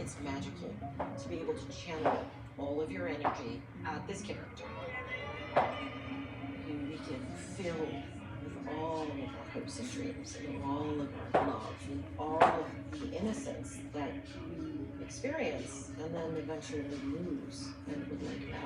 it's magical to be able to channel all of your energy at this character, who we can fill with all of our hopes and dreams, and all of our love, and all of the innocence that we experience and then eventually lose and would like back.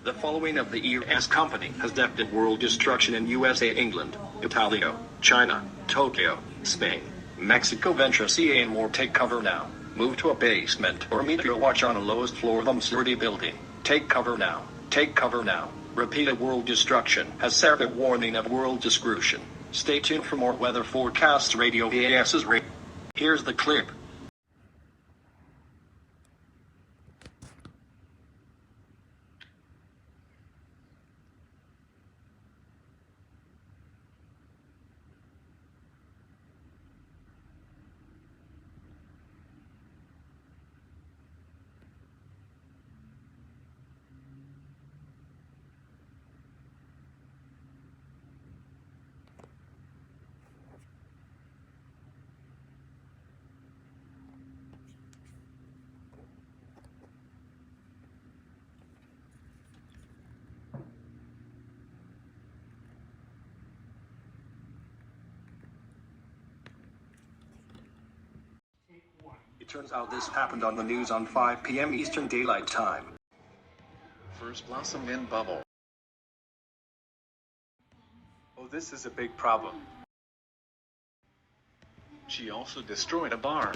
The following of the EAS company has adapted world destruction in USA, England, Italia, China, Tokyo, Spain, Mexico. Venture CA and more. Take cover now. Move to a basement or meet your watch on a lowest floor of security building. Take cover now. Take cover now. Repeated world destruction has served warning of world destruction. Stay tuned for more weather forecasts. Radio EAS's radio. Here's the clip. It turns out this happened on the news on 5 p.m. Eastern Daylight Time. First blossom in bubble. Oh, this is a big problem. She also destroyed a bar.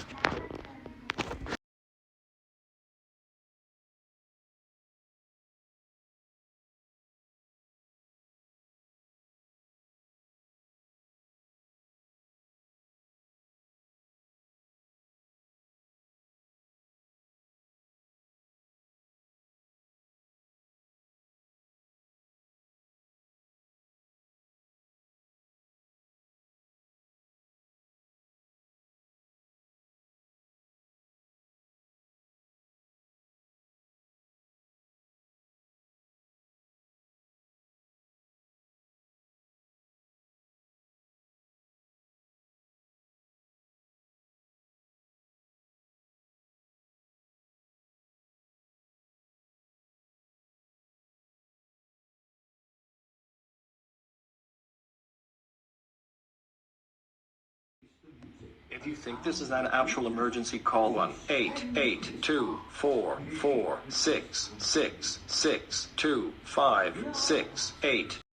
If you think this is an actual emergency, call 1-882-446-6662-568.